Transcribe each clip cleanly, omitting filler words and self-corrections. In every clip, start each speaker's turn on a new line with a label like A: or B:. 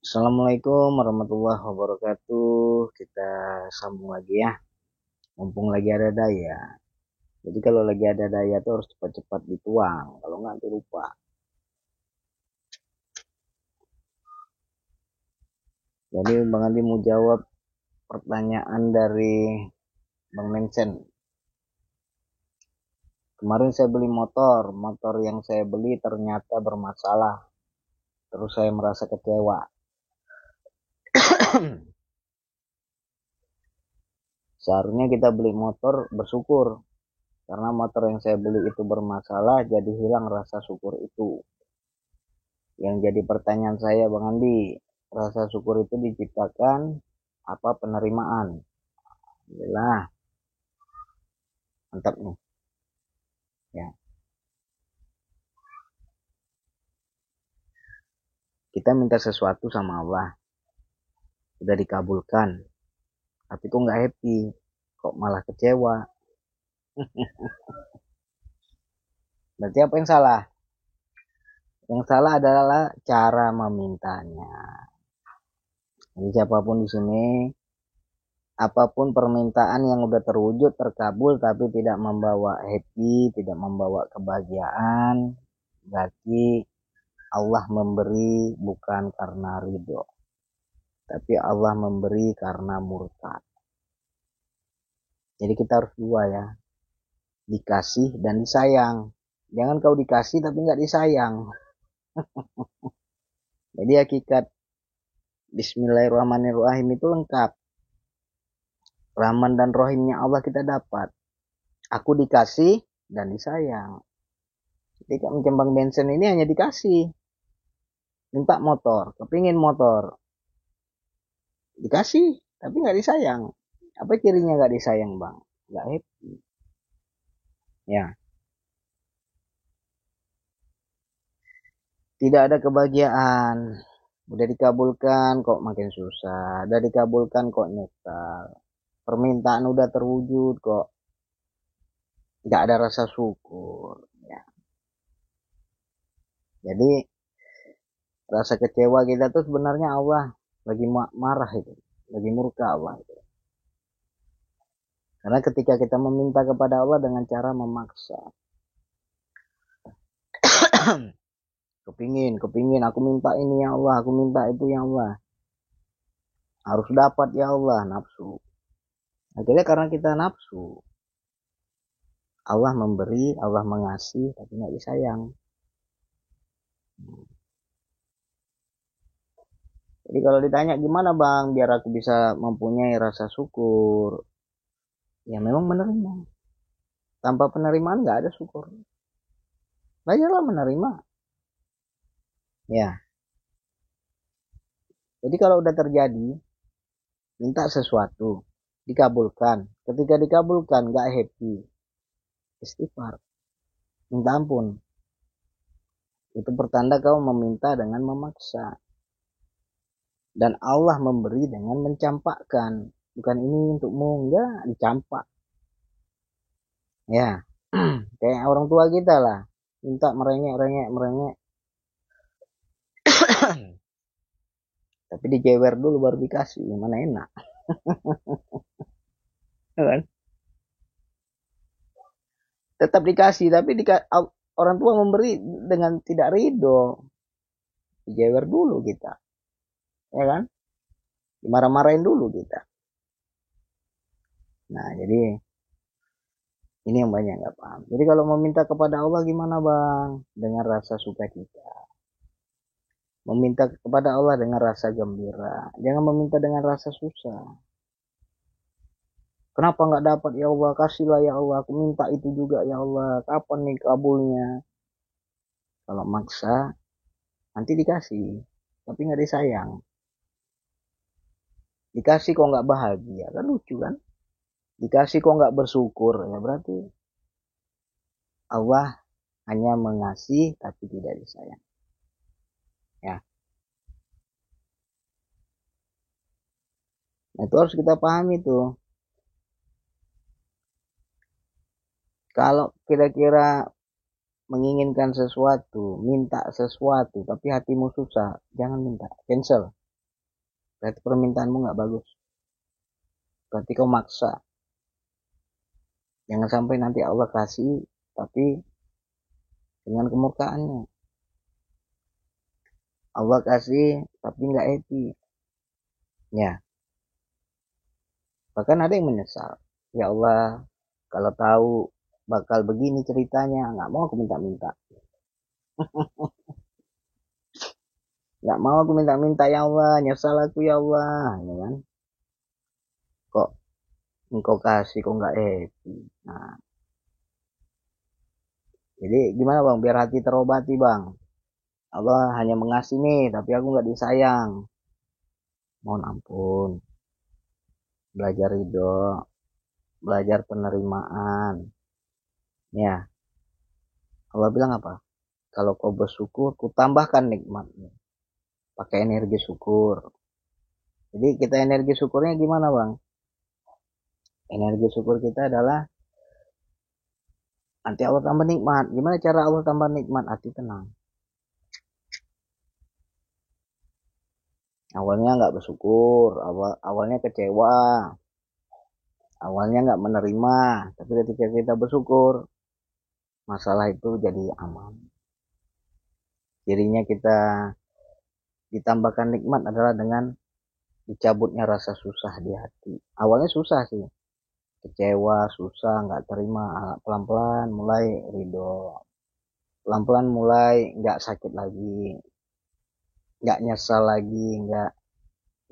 A: Assalamualaikum warahmatullahi wabarakatuh. Kita sambung lagi ya. Mumpung lagi ada daya. Jadi kalau lagi ada daya tuh harus cepat-cepat dituang. Kalau nggak nanti lupa. Jadi Bang Andi mau jawab pertanyaan dari Bang Mensen. Kemarin saya beli motor. Motor yang saya beli ternyata bermasalah. Terus saya merasa kecewa. Seharusnya kita beli motor bersyukur. Karena motor yang saya beli itu bermasalah, jadi hilang rasa syukur itu. Yang jadi pertanyaan saya Bang Andi, rasa syukur itu diciptakan apa penerimaan? Alhamdulillah, mantap nih. Ya, kita minta sesuatu sama Allah, udah dikabulkan, tapi kok nggak happy, kok malah kecewa. Berarti apa yang salah? Yang salah adalah cara memintanya. Jadi siapapun di sini, apapun permintaan yang udah terwujud, terkabul, tapi tidak membawa happy, tidak membawa kebahagiaan, berarti Allah memberi bukan karena ridho, tapi Allah memberi karena murka. Jadi kita harus dua ya, dikasih dan disayang. Jangan kau dikasih tapi nggak disayang. Jadi hakikat Bismillahirrahmanirrahim itu lengkap. Rahman dan Rohimnya Allah kita dapat. Aku dikasih dan disayang. Jadi macam Bang Benson ini hanya dikasih. Minta motor, kepingin motor. Dikasih, tapi nggak disayang. Apa cirinya nggak disayang Bang? Nggak happy. Ya, tidak ada kebahagiaan. Udah dikabulkan kok makin susah. Udah dikabulkan kok nyesal. Permintaan udah terwujud kok nggak ada rasa syukur. Ya. Jadi rasa kecewa kita tuh sebenarnya Allah lagi marah itu, lagi murka Allah itu. Karena ketika kita meminta kepada Allah dengan cara memaksa, kepingin, aku minta ini ya Allah, aku minta itu ya Allah, harus dapat ya Allah, nafsu. Akhirnya karena kita nafsu, Allah memberi, Allah mengasih, tapi nggak disayang. Jadi kalau ditanya gimana Bang, biar aku bisa mempunyai rasa syukur, ya memang menerima. Tanpa penerimaan nggak ada syukur. Belajarlah menerima. Ya. Jadi kalau udah terjadi, minta sesuatu, dikabulkan. Ketika dikabulkan, nggak happy, istighfar, minta ampun. Itu pertanda kau meminta dengan memaksa. Dan Allah memberi dengan mencampakkan. Bukan ini untukmu, enggak, dicampak. Ya, kayak orang tua kita lah. Minta merengek. Tapi dijewer dulu baru dikasih. Mana enak. Kan? Tetap dikasih, tapi orang tua memberi dengan tidak ridho. Dijewer dulu kita. Ya kan? Dimarah-marahin dulu kita. Nah, jadi ini yang banyak nggak paham. Jadi kalau meminta kepada Allah gimana Bang? Dengan rasa sukacita. Meminta kepada Allah dengan rasa gembira. Jangan meminta dengan rasa susah. Kenapa nggak dapat ya Allah? Kasihlah ya Allah. Aku minta itu juga ya Allah. Kapan nih kabulnya? Kalau maksa, nanti dikasih. Tapi nggak disayang. Dikasih kok nggak bahagia. Kan lucu kan? Dikasih kok nggak bersyukur. Ya berarti Allah hanya mengasih tapi tidak disayang. Ya. Nah, itu harus kita pahami tuh. Kalau kira-kira menginginkan sesuatu, minta sesuatu, tapi hatimu susah, jangan minta, cancel. berarti permintaanmu nggak bagus, berarti kau maksa. Jangan sampai nanti Allah kasih tapi dengan kemurkaannya. Allah kasih tapi nggak happy, ya. Bahkan ada yang menyesal, ya Allah, kalau tahu bakal begini ceritanya, nggak mau aku minta-minta. Nggak mau aku minta-minta ya Allah, nyesal aku ya Allah, ya kan? Kok engkau kasih kok nggak happy. Nah, jadi gimana bang, biar hati terobati bang. Allah hanya mengasih nih, tapi aku nggak disayang. Mohon ampun, belajar ridho, belajar penerimaan. Ya, Allah bilang apa? Kalau kau bersyukur, ku tambahkan nikmatnya. Pakai energi syukur. Jadi kita energi syukurnya gimana bang? Energi syukur kita adalah nanti Allah tambah nikmat. Gimana cara Allah tambah nikmat? Hati tenang. Awalnya nggak bersyukur, awalnya kecewa, awalnya nggak menerima. Tapi ketika kita bersyukur, masalah itu jadi aman. Jadinya kita ditambahkan nikmat adalah dengan dicabutnya rasa susah di hati. Awalnya susah sih, kecewa, susah, nggak terima. Pelan-pelan mulai ridho, pelan-pelan mulai nggak sakit lagi, nggak nyesal lagi, nggak,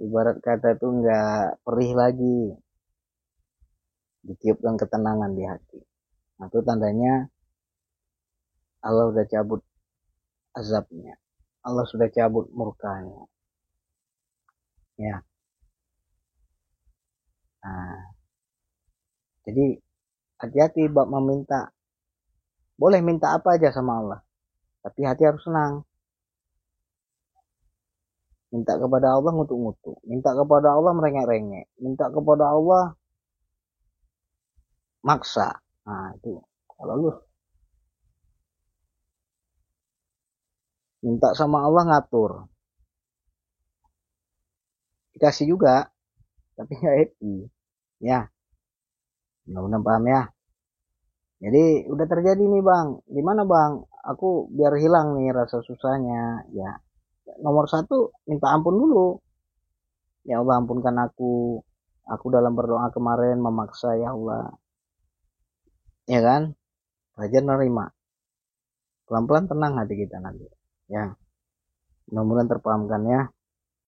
A: ibarat kata tuh nggak perih lagi, ditiupkan ketenangan di hati. Nah itu tandanya Allah udah cabut azabnya, Allah sudah cabut murkanya, ya. Nah, jadi hati-hati bab meminta. Boleh minta apa aja sama Allah, tapi hati harus senang. Minta kepada Allah ngutuk-ngutuk, minta kepada Allah merengek-rengek, minta kepada Allah maksa. Nah itu, kalau lu minta sama Allah ngatur, dikasih juga tapi nggak happy, ya. Mudah-mudahan paham ya. Jadi udah terjadi nih bang, gimana bang, aku biar hilang nih rasa susahnya, ya. Nomor satu, minta ampun dulu. Ya Allah ampunkan aku dalam berdoa kemarin memaksa ya Allah, ya kan. Belajar nerima, pelan-pelan tenang hati kita nanti, ya. Mudah-mudahan terpahamkan ya.